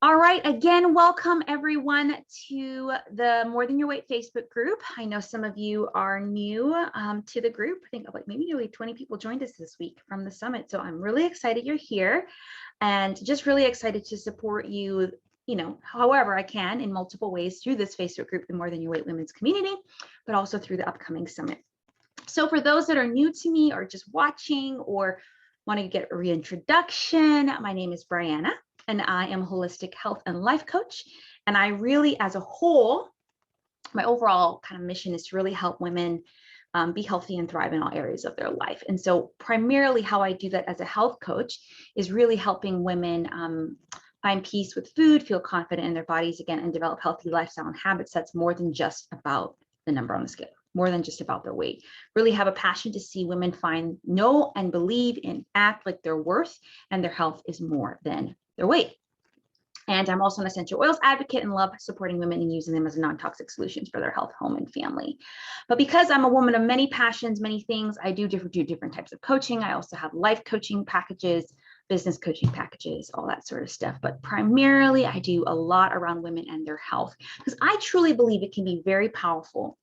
All right, again, welcome everyone to the More Than Your Weight Facebook group. I know some of you are new to the group. I think like maybe nearly 20 people joined us this week from the summit. So I'm really excited you're here and just really excited to support you, however I can in multiple ways through this Facebook group, the More Than Your Weight Women's Community, but also through the upcoming summit. So for those that are new to me or just watching or want to get a reintroduction, my name is Brianna. And I am a holistic health and life coach. And I really, as a whole, my overall kind of mission is to really help women be healthy and thrive in all areas of their life. And so primarily how I do that as a health coach is really helping women find peace with food, feel confident in their bodies again, and develop healthy lifestyle and habits that's more than just about the number on the scale, more than just about their weight. Really have a passion to see women know and believe and act like their worth and their health is more than their weight. And I'm also an essential oils advocate and love supporting women and using them as non-toxic solutions for their health, home, and family. But because I'm a woman of many passions, many things, I do different types of coaching. I also have life coaching packages, business coaching packages, all that sort of stuff. But primarily, I do a lot around women and their health because I truly believe it can be very powerful.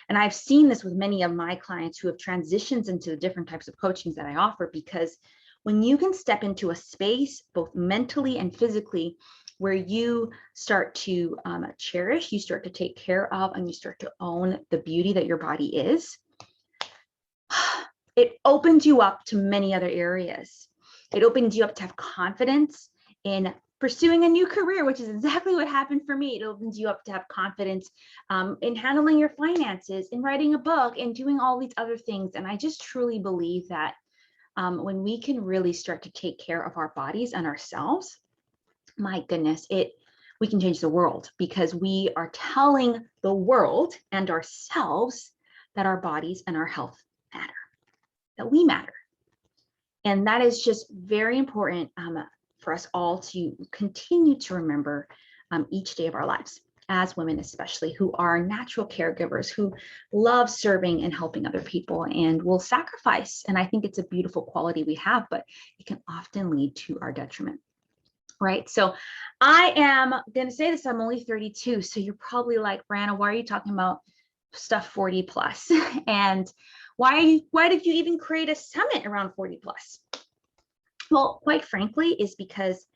And I've seen this with many of my clients who have transitioned into the different types of coachings that I offer, because when you can step into a space, both mentally and physically, where you start to cherish, you start to take care of, and you start to own the beauty that your body is, it opens you up to many other areas. It opens you up to have confidence in pursuing a new career, which is exactly what happened for me. It opens you up to have confidence in handling your finances, in writing a book, and doing all these other things. And I just truly believe that when we can really start to take care of our bodies and ourselves, my goodness, we can change the world, because we are telling the world and ourselves that our bodies and our health matter, that we matter. And that is just very important for us all to continue to remember each day of our lives, as women especially, who are natural caregivers, who love serving and helping other people and will sacrifice. And I think it's a beautiful quality we have, but it can often lead to our detriment, right? So I am going to say this, I'm only 32. So you're probably like, Brianna, why are you talking about stuff 40 plus? And why did you even create a summit around 40 plus? Well, quite frankly, is because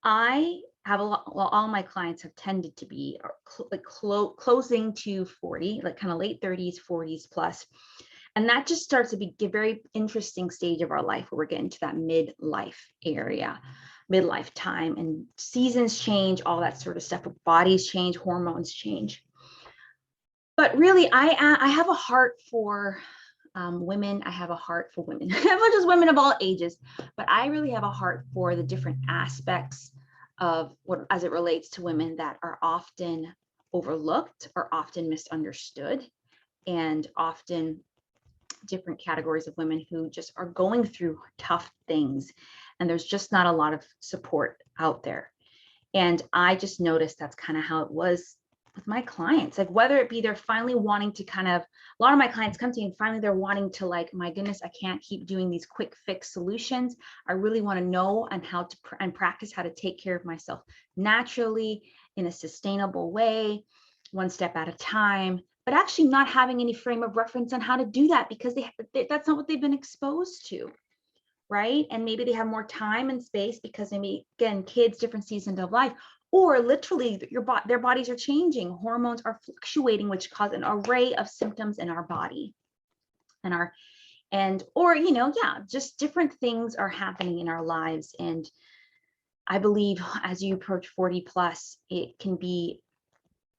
I have all my clients have tended to be closing to 40, like kind of late 30s, 40s plus. And that just starts to be a very interesting stage of our life where we're getting to that midlife area, midlife time, and seasons change, all that sort of stuff. Bodies change, hormones change. But really, I have a heart for women. I have a heart for women, not just women of all ages, but I really have a heart for the different aspects of what, as it relates to women, that are often overlooked or often misunderstood, and often different categories of women who just are going through tough things, and there's just not a lot of support out there. And I just noticed that's kind of how it was with my clients, like whether it be they're finally wanting to a lot of my clients come to me and finally they're wanting to, like, my goodness, I can't keep doing these quick fix solutions. I really want to know and how to practice how to take care of myself naturally in a sustainable way, one step at a time, but actually not having any frame of reference on how to do that, because that's not what they've been exposed to, right? And maybe they have more time and space because maybe, again, kids, different seasons of life, or literally their bodies are changing, hormones are fluctuating, which cause an array of symptoms in our body, just different things are happening in our lives. And I believe as you approach 40 plus, it can be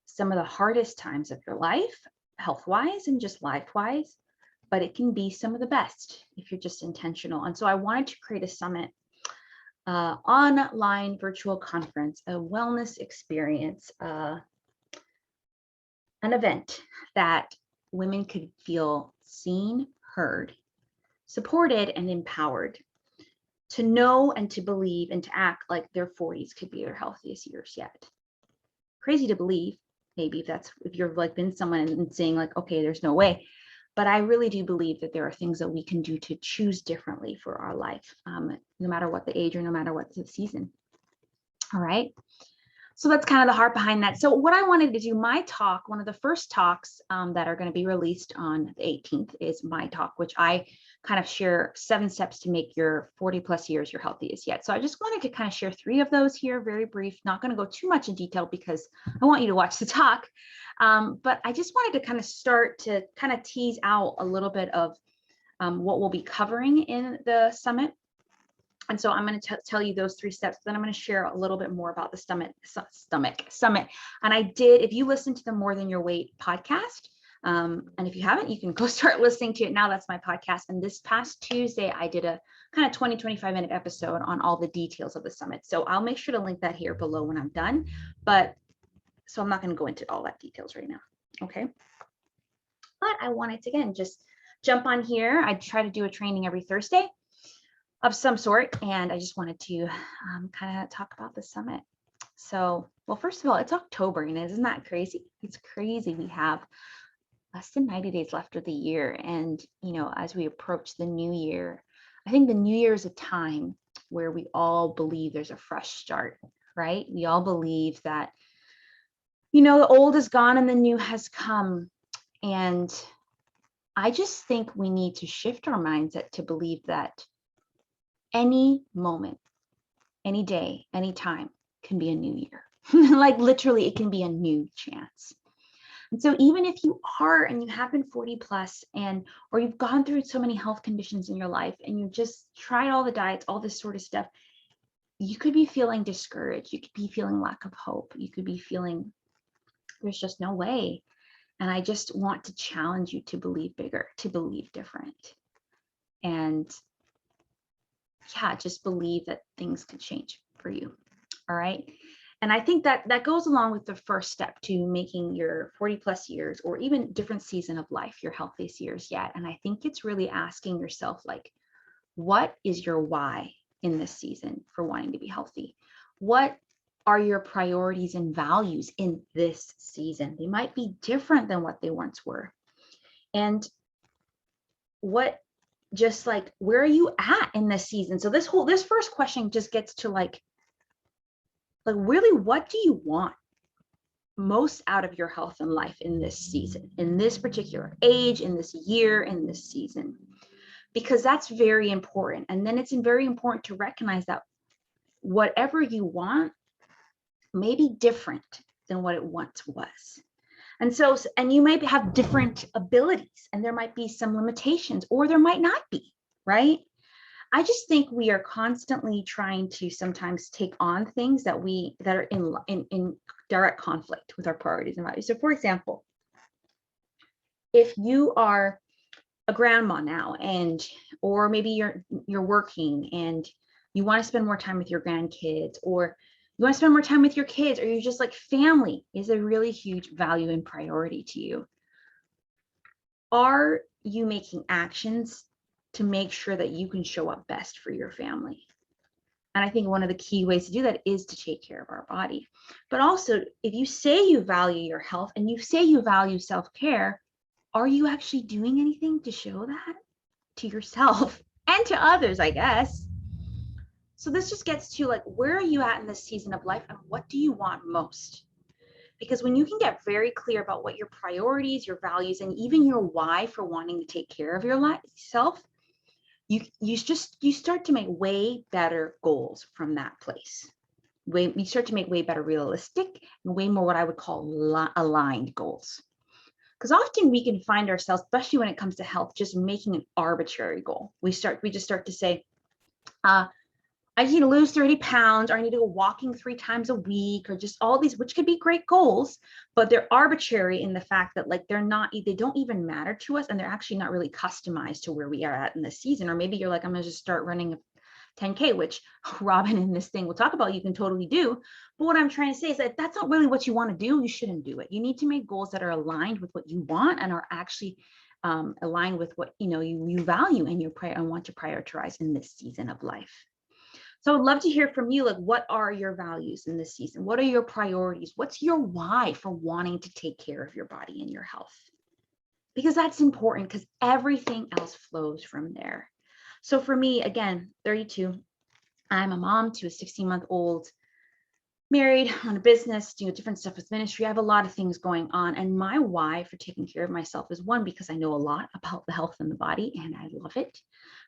some of the hardest times of your life, health-wise and just life-wise, but it can be some of the best if you're just intentional. And so I wanted to create a summit, online virtual conference, a wellness experience, an event that women could feel seen, heard, supported, and empowered to know and to believe and to act like their 40s could be their healthiest years yet. Crazy to believe, maybe, if you've like been someone and saying like, okay, there's no way. But I really do believe that there are things that we can do to choose differently for our life, no matter what the age or no matter what the season. All right. So that's kind of the heart behind that. So what I wanted to do, my talk, one of the first talks that are going to be released on the 18th is my talk, which I kind of share 7 steps to make your 40 plus years your healthiest yet. So I just wanted to kind of share 3 of those here, very brief, not going to go too much in detail because I want you to watch the talk. But I just wanted to kind of start to kind of tease out a little bit of what we'll be covering in the summit. And so I'm going to tell you those 3 steps. Then I'm going to share a little bit more about the summit. And I did, if you listen to the More Than Your Weight podcast, and if you haven't, you can go start listening to it now. That's my podcast. And this past Tuesday, I did a kind of 25 minute episode on all the details of the summit. So I'll make sure to link that here below when I'm done. But so I'm not going to go into all that details right now. Okay. But I wanted to, again, just jump on here. I try to do a training every Thursday of some sort. And I just wanted to kind of talk about the summit. So, well, first of all, it's October, and isn't that crazy? It's crazy. We have less than 90 days left of the year. And, you know, as we approach the new year, I think the new year is a time where we all believe there's a fresh start, right? We all believe that, you know, the old is gone and the new has come. And I just think we need to shift our mindset to believe that any moment, any day, any time can be a new year. Like literally, it can be a new chance. And so even if you are and you have been 40 plus or you've gone through so many health conditions in your life and you just tried all the diets, all this sort of stuff, you could be feeling discouraged. You could be feeling lack of hope. You could be feeling there's just no way. And I just want to challenge you to believe bigger, to believe different. And yeah, just believe that things could change for you. All right. And I think that goes along with the first step to making your 40 plus years or even different season of life your healthiest years yet. And I think it's really asking yourself, like, what is your why in this season for wanting to be healthy? What are your priorities and values in this season? They might be different than what they once were. And where are you at in this season? So this first question just gets to like really, what do you want most out of your health and life in this season, in this particular age, in this year, in this season? Because that's very important. And then it's very important to recognize that whatever you want may be different than what it once was. And you might have different abilities, and there might be some limitations, or there might not be, right? I just think we are constantly trying to sometimes take on things that are in direct conflict with our priorities and values. So for example, if you are a grandma now or maybe you're working and you want to spend more time with your grandkids, or you want to spend more time with your kids, or you're just like, family is a really huge value and priority to you. Are you making actions to make sure that you can show up best for your family? And I think one of the key ways to do that is to take care of our body. But also, if you say you value your health and you say you value self-care, are you actually doing anything to show that to yourself and to others, I guess? So this just gets to like, where are you at in this season of life, and what do you want most? Because when you can get very clear about what your priorities, your values, and even your why for wanting to take care of yourself, you start to make way better goals from that place. You start to make way better realistic and way more what I would call aligned goals. Because often we can find ourselves, especially when it comes to health, just making an arbitrary goal. We just start to say, I need to lose 30 pounds, or I need to go walking 3 times a week, or just all these, which could be great goals, but they're arbitrary in the fact that like they don't even matter to us, and they're actually not really customized to where we are at in the season. Or maybe you're like, I'm gonna just start running a 10K, which Robin in this thing will talk about, you can totally do. But what I'm trying to say is that if that's not really what you want to do, you shouldn't do it. You need to make goals that are aligned with what you want and are actually aligned with what you value and want to prioritize in this season of life. So I would love to hear from you, like, what are your values in this season? What are your priorities? What's your why for wanting to take care of your body and your health? Because that's important, because everything else flows from there. So for me, again, 32, I'm a mom to a 16-month-old married, on a business, doing different stuff with ministry. I have a lot of things going on. And my why for taking care of myself is one, because I know a lot about the health and the body and I love it,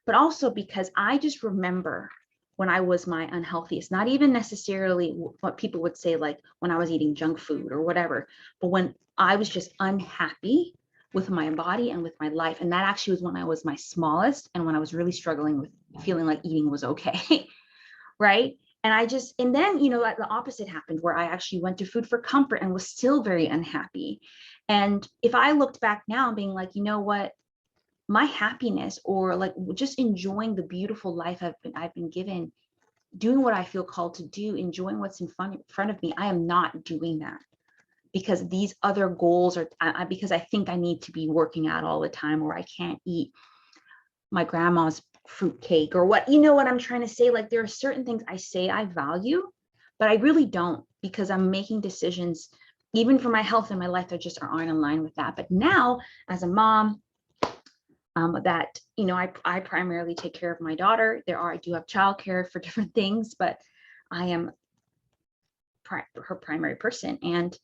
but also because I just remember when I was my unhealthiest, not even necessarily what people would say, like when I was eating junk food or whatever, but when I was just unhappy with my body and with my life. And that actually was when I was my smallest and when I was really struggling with feeling like eating was okay. Right. And then, the opposite happened where I actually went to food for comfort and was still very unhappy. And if I looked back now being like, you know what, my happiness or like just enjoying the beautiful life I've been given, doing what I feel called to do, enjoying what's in front of me, I am not doing that because these other goals are because I think I need to be working out all the time, or I can't eat my grandma's fruit cake or what I'm trying to say. Like there are certain things I say I value, but I really don't, because I'm making decisions even for my health and my life that just aren't in line with that. But now as a mom, that I primarily take care of my daughter. I do have childcare for different things, but I am her primary person, and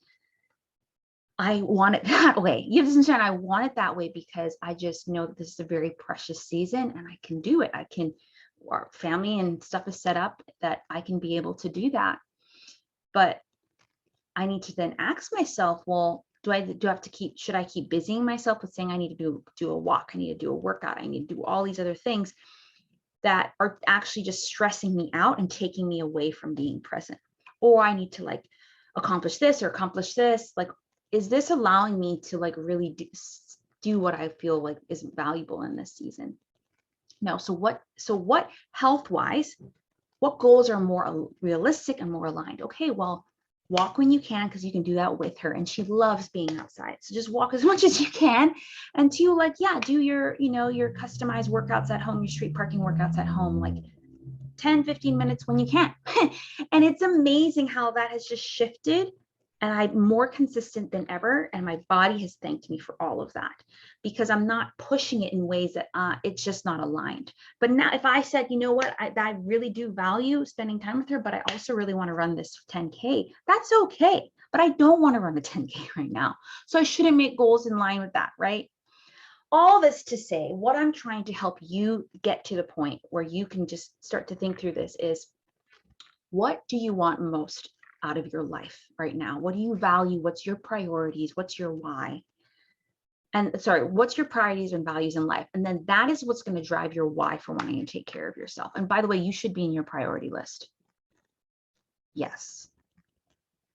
I want it that way. You understand? I want it that way because I just know that this is a very precious season and I can do it. Our family and stuff is set up that I can be able to do that. But I need to then ask myself, well, should I keep busying myself with saying I need to do a walk, I need to do a workout, I need to do all these other things that are actually just stressing me out and taking me away from being present? Or I need to like accomplish this or accomplish this. Like, is this allowing me to like really do what I feel like is valuable in this season? No. So what health wise, what goals are more realistic and more aligned? Okay, well, walk when you can, because you can do that with her and she loves being outside. So just walk as much as you can. And two, like, yeah, do your customized workouts at home, your street parking workouts at home, like 10-15 minutes when you can. And it's amazing how that has just shifted, and I'm more consistent than ever, and my body has thanked me for all of that, because I'm not pushing it in ways that it's just not aligned. But now if I said, you know what, I really do value spending time with her, but I also really want to run this 10K, that's okay, but I don't want to run a 10K right now, so I shouldn't make goals in line with that, right? All this to say, what I'm trying to help you get to the point where you can just start to think through this is, what do you want most out of your life right now? What do you value? What's your priorities? What's your why? And sorry, what's your priorities and values in life? And then that is what's going to drive your why for wanting to take care of yourself. And by the way, you should be in your priority list. Yes.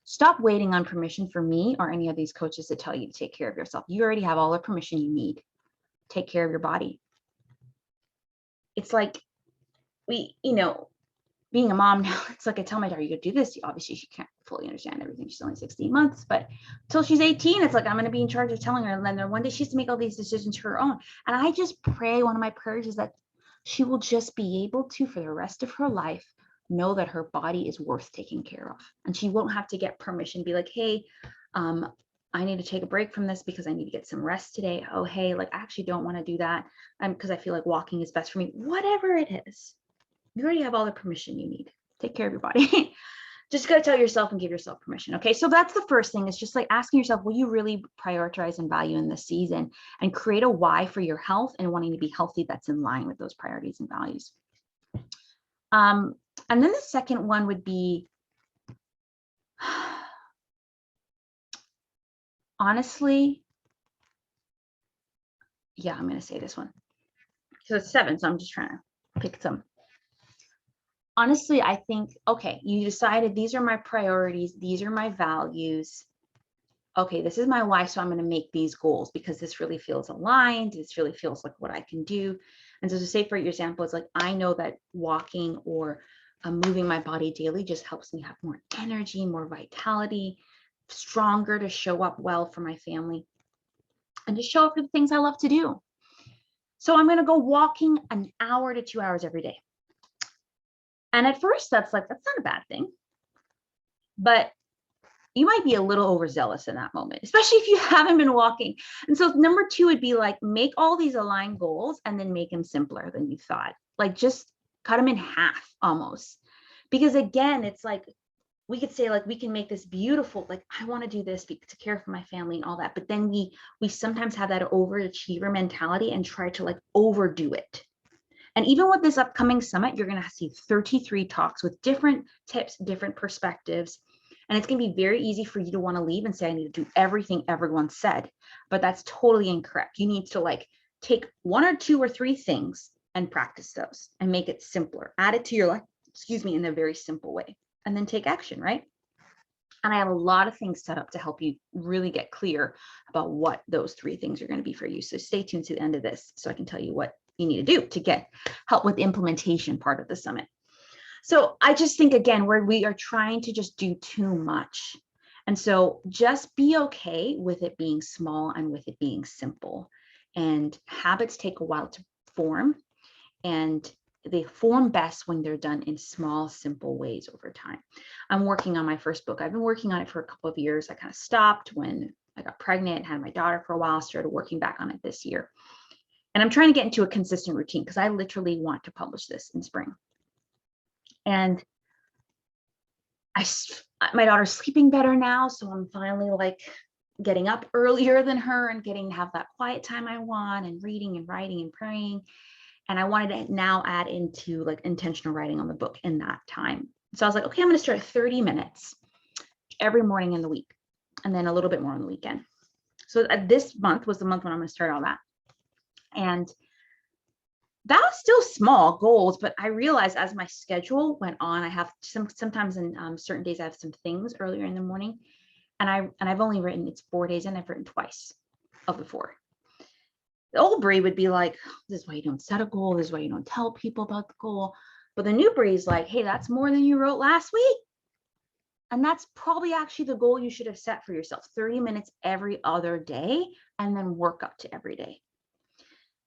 Stop waiting on permission for me or any of these coaches to tell you to take care of yourself. You already have all the permission you need. Take care of your body. It's like being a mom now, it's like I tell my daughter, you could do this. Obviously, she can't fully understand everything. She's only 16 months, but until she's 18, it's like I'm going to be in charge of telling her. And then one day she has to make all these decisions her own. And I just pray, one of my prayers is that she will just be able to, for the rest of her life, know that her body is worth taking care of. And she won't have to get permission, be like, hey, I need to take a break from this because I need to get some rest today. Oh, hey, like I actually don't want to do that because I feel like walking is best for me. Whatever it is, you already have all the permission you need. Take care of your body. Just got to tell yourself and give yourself permission. Okay. So that's the first thing, is just like asking yourself, will you really prioritize and value in this season, and create a why for your health and wanting to be healthy that's in line with those priorities and values. And then the second one would be, honestly, yeah, I'm going to say this one. So it's 7. So I'm just trying to pick some. Honestly, I think, okay, you decided these are my priorities, these are my values. Okay, this is my why, so I'm going to make these goals because this really feels aligned. This really feels like what I can do. And so to say, for example, it's like, I know that walking or moving my body daily just helps me have more energy, more vitality, stronger to show up well for my family and to show up for the things I love to do. So I'm going to go walking an hour to 2 hours every day. And at first that's not a bad thing, but you might be a little overzealous in that moment, especially if you haven't been walking. And so number 2 would be like, make all these aligned goals and then make them simpler than you thought. Like just cut them in half almost. Because again, it's like we could say like, we can make this beautiful, like, I want to do this to care for my family and all that. But then we sometimes have that overachiever mentality and try to like overdo it. And even with this upcoming summit, you're going to see 33 talks with different tips, different perspectives. And it's going to be very easy for you to want to leave and say, I need to do everything everyone said. But that's totally incorrect. You need to like take 1 or 2 or 3 things and practice those and make it simpler. Add it to your life, in a very simple way, and then take action, right? And I have a lot of things set up to help you really get clear about what those 3 things are going to be for you. So stay tuned to the end of this so I can tell you what you need to do to get help with the implementation part of the summit. So I just think, again, where we are trying to just do too much. And so just be okay with it being small and with it being simple. And habits take a while to form, and they form best when they're done in small, simple ways over time. I'm working on my first book. I've been working on it for a couple of years. I kind of stopped when I got pregnant, had my daughter for a while, started working back on it this year. And I'm trying to get into a consistent routine because I literally want to publish this in spring. And my daughter's sleeping better now, so I'm finally like getting up earlier than her and getting to have that quiet time I want, and reading and writing and praying. And I wanted to now add into like intentional writing on the book in that time. So I was like, okay, I'm going to start 30 minutes every morning in the week, and then a little bit more on the weekend. So this month was the month when I'm going to start all that. And that was still small goals, but I realized as my schedule went on, I have sometimes in certain days I have some things earlier in the morning, and I've only written, it's 4 days, and I've written twice of the 4. The old Brie would be like, this is why you don't set a goal. This is why you don't tell people about the goal. But the new Brie is like, hey, that's more than you wrote last week. And that's probably actually the goal you should have set for yourself, 30 minutes every other day, and then work up to every day.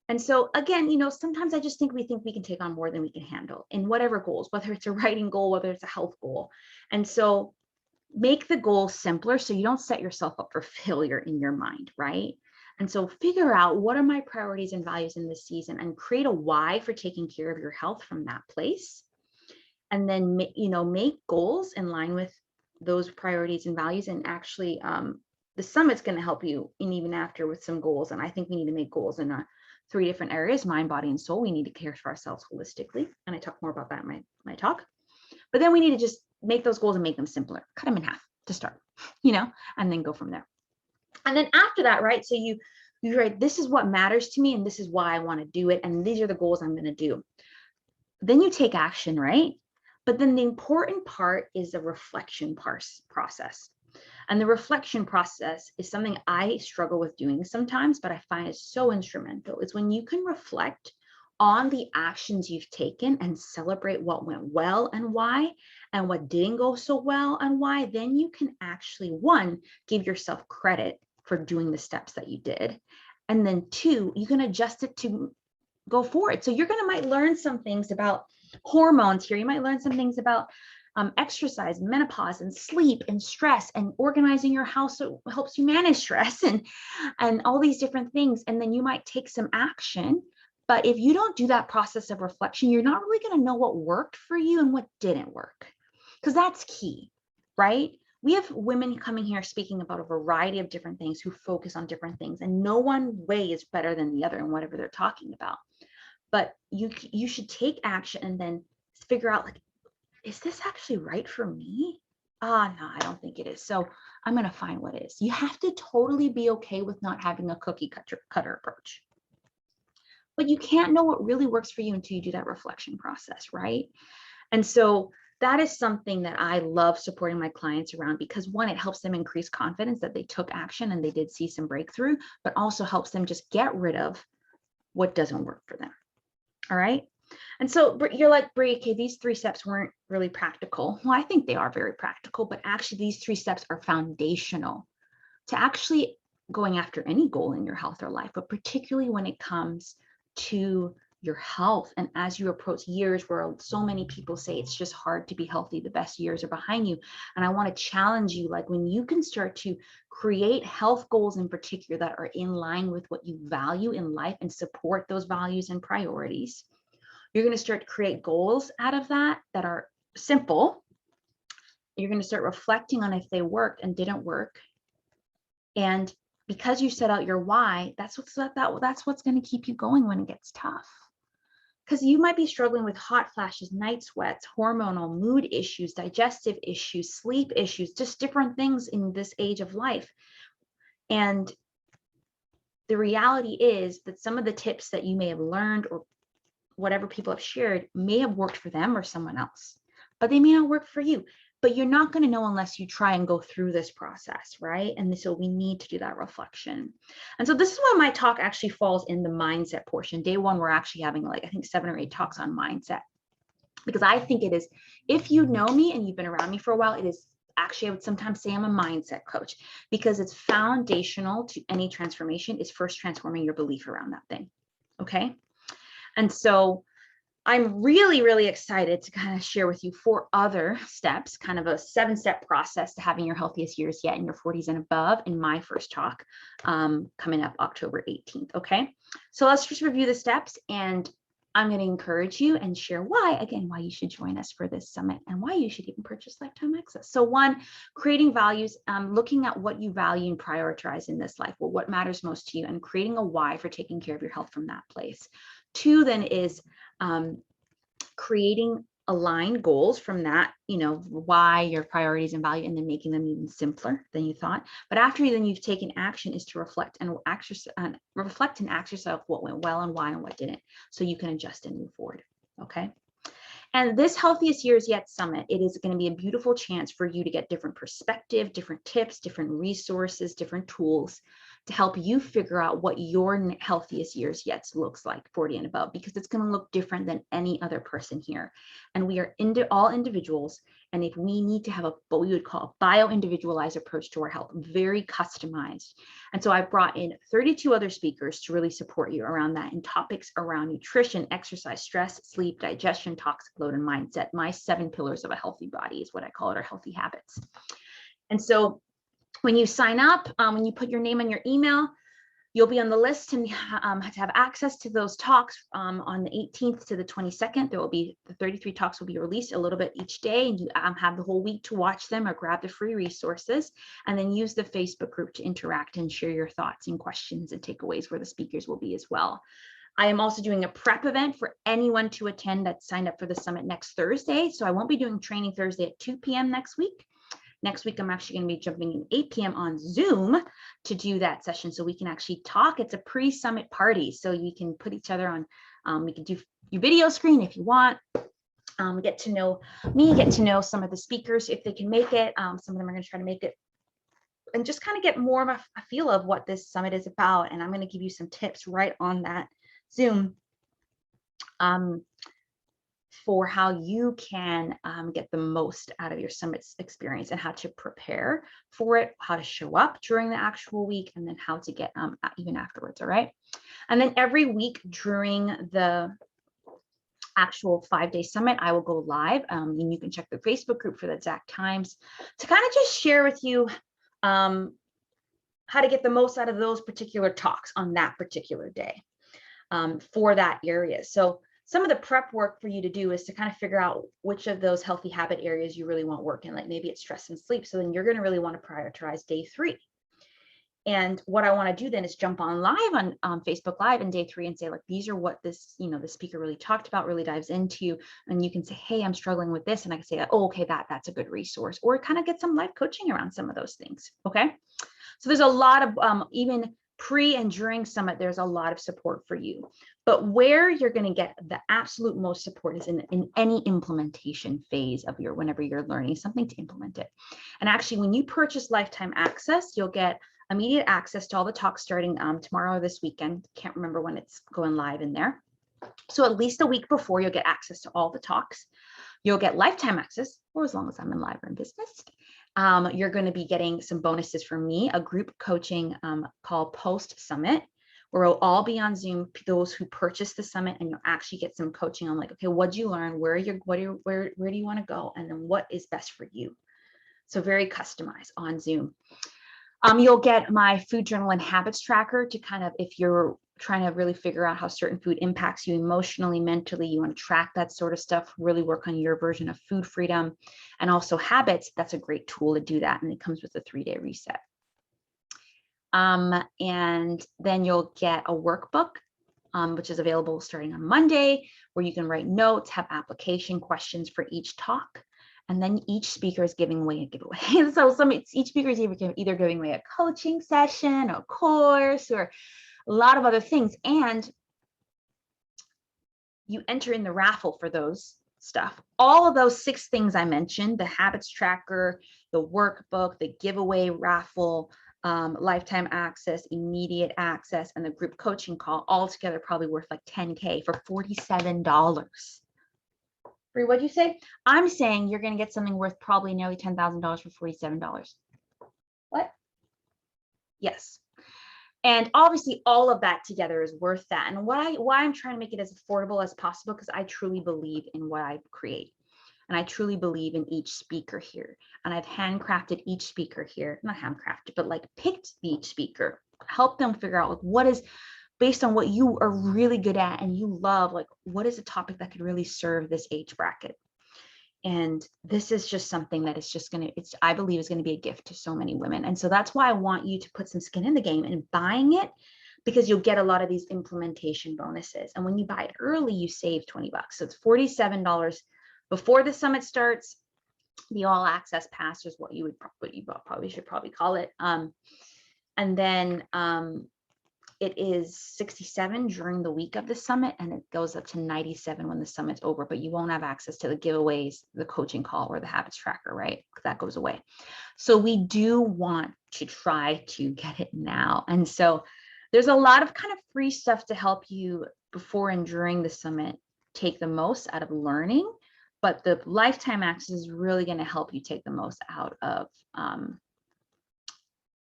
And so again, sometimes I just think we can take on more than we can handle in whatever goals, whether it's a writing goal, whether it's a health goal. And so make the goal simpler so you don't set yourself up for failure in your mind, right? And so figure out, what are my priorities and values in this season, and create a why for taking care of your health from that place. And then, make goals in line with those priorities and values. And actually, the summit's going to help you in even after with some goals. And I think we need to make goals in 3 different areas: mind, body, and soul. We need to care for ourselves holistically. And I talk more about that in my talk. But then we need to just make those goals and make them simpler, cut them in half to start, and then go from there. And then after that, right? So you write, this is what matters to me, and this is why I want to do it, and these are the goals I'm going to do. Then you take action, right? But then the important part is the reflection process. And the reflection process is something I struggle with doing sometimes, but I find it so instrumental. It's when you can reflect on the actions you've taken and celebrate what went well and why, and what didn't go so well and why. Then you can actually, 1, give yourself credit for doing the steps that you did. And then 2, you can adjust it to go forward. So might learn some things about hormones here. You might learn some things about exercise, menopause, and sleep, and stress, and organizing your house so it helps you manage stress, and all these different things. And then you might take some action. But if you don't do that process of reflection, you're not really going to know what worked for you and what didn't work, because that's key, right? We have women coming here speaking about a variety of different things, who focus on different things, and no one way is better than the other in whatever they're talking about. But you should take action and then figure out, like, is this actually right for me? No, I don't think it is. So I'm going to find what is. You have to totally be okay with not having a cookie cutter approach. But you can't know what really works for you until you do that reflection process, right? And so that is something that I love supporting my clients around, because 1, it helps them increase confidence that they took action and they did see some breakthrough, but also helps them just get rid of what doesn't work for them. All right. And so you're like, Brie, okay, these 3 steps weren't really practical. Well, I think they are very practical, but actually these 3 steps are foundational to actually going after any goal in your health or life, but particularly when it comes to your health. And as you approach years where so many people say it's just hard to be healthy, the best years are behind you. And I want to challenge you, like, when you can start to create health goals in particular that are in line with what you value in life and support those values and priorities, you're going to start to create goals out of that are simple You're going to start reflecting on if they worked and didn't work. And because you set out your why, that's what's going to keep you going when it gets tough. Because you might be struggling with hot flashes, night sweats, hormonal, mood issues, digestive issues, sleep issues, just different things in this age of life. And the reality is that some of the tips that you may have learned or whatever people have shared may have worked for them or someone else, but they may not work for you. But you're not going to know unless you try and go through this process, right? And so we need to do that reflection. And so this is why my talk actually falls in the mindset portion. Day one, we're actually having like, I think 7 or 8 talks on mindset, because I think it is, if you know me and you've been around me for a while, it is actually, I would sometimes say I'm a mindset coach, because it's foundational to any transformation is first transforming your belief around that thing. Okay. And so I'm really, really excited to kind of share with you 4 other steps, kind of a 7-step process to having your healthiest years yet in your 40s and above in my first talk coming up October 18th. Okay, so let's just review the steps, and I'm going to encourage you and share why you should join us for this summit and why you should even purchase lifetime access. So 1, creating values, looking at what you value and prioritize in this life, well, what matters most to you, and creating a why for taking care of your health from that place. 2 then is creating aligned goals from that, why, your priorities and value, and then making them even simpler than you thought. But after you've taken action is to reflect and ask yourself what went well and why and what didn't, so you can adjust and move forward. Okay. And this Healthiest Years Yet Summit, it is going to be a beautiful chance for you to get different perspective, different tips, different resources, different tools to help you figure out what your healthiest years yet looks like, 40 and above, because it's going to look different than any other person here. And we are all individuals. And if we need to have what we would call a bio-individualized approach to our health, very customized. And so I brought in 32 other speakers to really support you around that, in topics around nutrition, exercise, stress, sleep, digestion, toxic load, and mindset. My 7 pillars of a healthy body is what I call it, or healthy habits. And so when you sign up, when you put your name and your email, you'll be on the list and have to have access to those talks on the 18th to the 22nd. There will be the 33 talks will be released a little bit each day, and you have the whole week to watch them or grab the free resources, and then use the Facebook group to interact and share your thoughts and questions and takeaways, where the speakers will be as well. I am also doing a prep event for anyone to attend that signed up for the summit next Thursday. So I won't be doing training Thursday at 2 p.m. next week. Next week, I'm actually going to be jumping in 8 p.m. on Zoom to do that session, so we can actually talk. It's a pre-summit party, so you can put each other on. We can do your video screen if you want. Get to know me, get to know some of the speakers if they can make it. Some of them are going to try to make it, and just kind of get more of a feel of what this summit is about. And I'm going to give you some tips right on that Zoom for how you can get the most out of your summit experience, and how to prepare for it, how to show up during the actual week, and then how to get even afterwards. All right. And then every week during the actual 5-day summit, I will go live, and you can check the Facebook group for the exact times to kind of just share with you how to get the most out of those particular talks on that particular day for that area. So some of the prep work for you to do is to kind of figure out which of those healthy habit areas you really want work in, like maybe it's stress and sleep. So then you're going to really want to prioritize day 3. And what I want to do then is jump on live on Facebook Live in day 3 and say, like, these are what this, the speaker really talked about, really dives into. And you can say, hey, I'm struggling with this. And I can say, oh, okay, that's a good resource, or kind of get some live coaching around some of those things. Okay. So there's a lot of even pre and during summit, there's a lot of support for you. But where you're going to get the absolute most support is in any implementation phase of whenever you're learning something to implement it. And actually, when you purchase lifetime access, you'll get immediate access to all the talks starting tomorrow or this weekend. Can't remember when it's going live in there. So at least a week before, you'll get access to all the talks. You'll get lifetime access, or as long as I'm in live or in business. You're going to be getting some bonuses from me, a group coaching called Post Summit, where we'll all be on Zoom, those who purchase the summit, and you'll actually get some coaching on, like, okay, what'd you learn? Where do you want to go? And then what is best for you? So very customized on Zoom. You'll get my food journal and habits tracker to kind of, if you're trying to really figure out how certain food impacts you emotionally, mentally, you want to track that sort of stuff, really work on your version of food freedom, and also habits, that's a great tool to do that. And it comes with a 3-day reset. And then you'll get a workbook, which is available starting on Monday, where you can write notes, have application questions for each talk. And then each speaker is giving away a giveaway. So each speaker is either giving away a coaching session, a course, or a lot of other things. And you enter in the raffle for those stuff. All of those 6 things I mentioned, the habits tracker, the workbook, the giveaway raffle, lifetime access, immediate access, and the group coaching call, all together probably worth like $10K for $47. Bree, what'd you say? I'm saying you're going to get something worth probably nearly $10,000 for $47. What? Yes. And obviously all of that together is worth that. And why I'm trying to make it as affordable as possible, because I truly believe in what I create. And I truly believe in each speaker here. And I've handcrafted each speaker here, not handcrafted, but like picked each speaker, help them figure out like what is based on what you are really good at and you love, like what is a topic that could really serve this age bracket. And this is just something that is just going to, I believe is going to be a gift to so many women. And so that's why I want you to put some skin in the game and buying it, because you'll get a lot of these implementation bonuses. And when you buy it early, you save $20. So it's $47 before the summit starts. The all access pass is what you probably should call it. And then it is $67 during the week of the summit, and it goes up to $97 when the summit's over, but you won't have access to the giveaways, the coaching call, or the habits tracker, right? That goes away. So we do want to try to get it now. And so there's a lot of kind of free stuff to help you before and during the summit take the most out of learning, but the lifetime access is really going to help you take the most out of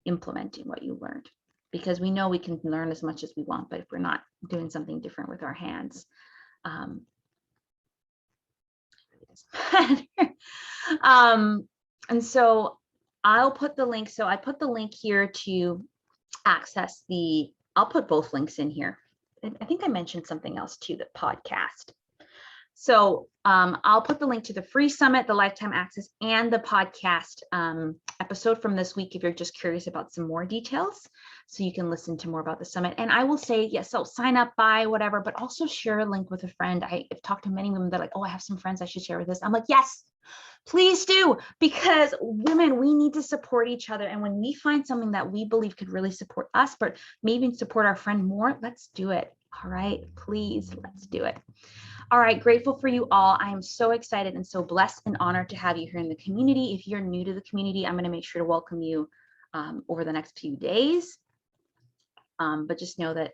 implementing what you learned. Because we know we can learn as much as we want, but if we're not doing something different with our hands, and so I'll put the link. So I put the link here to access I'll put both links in here. I think I mentioned something else too, the podcast. So I'll put the link to the free summit, the lifetime access, and the podcast episode from this week if you're just curious about some more details, so you can listen to more about the summit. And I will say, yes, so sign up, buy, whatever, but also share a link with a friend. I've talked to many women that are like, oh, I have some friends I should share with this. I'm like, yes, please do, because women, we need to support each other. And when we find something that we believe could really support us, but maybe support our friend more, let's do it. All right, please, let's do it. All right, grateful for you all. I am so excited and so blessed and honored to have you here in the community. If you're new to the community, I'm going to make sure to welcome you over the next few days. But just know that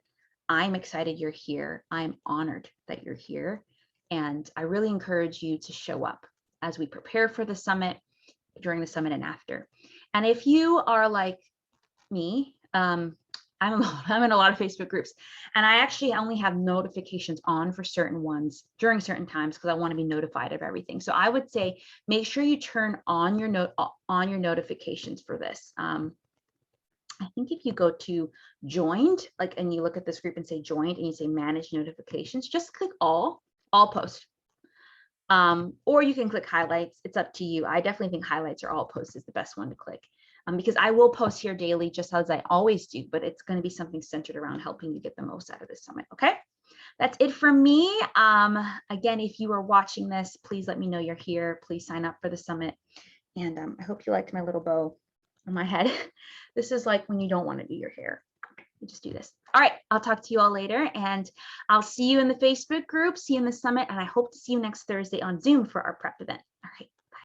I'm excited you're here. I'm honored that you're here. And I really encourage you to show up as we prepare for the summit, during the summit, and after. And if you are like me, I'm in a lot of Facebook groups, and I actually only have notifications on for certain ones during certain times because I want to be notified of everything. So I would say make sure you turn on your notifications for this. I think if you go to joined, and you look at this group and say joined, and you say manage notifications, just click all post. Or you can click highlights. It's up to you. I definitely think highlights or all posts is the best one to click. Because I will post here daily, just as I always do, but it's going to be something centered around helping you get the most out of this summit. Okay, that's it for me. Again, if you are watching this, please let me know you're here. Please sign up for the summit. And I hope you liked my little bow on my head. This is like when you don't want to do your hair. You just do this. All right, I'll talk to you all later, and I'll see you in the Facebook group, see you in the summit, and I hope to see you next Thursday on Zoom for our prep event. All right.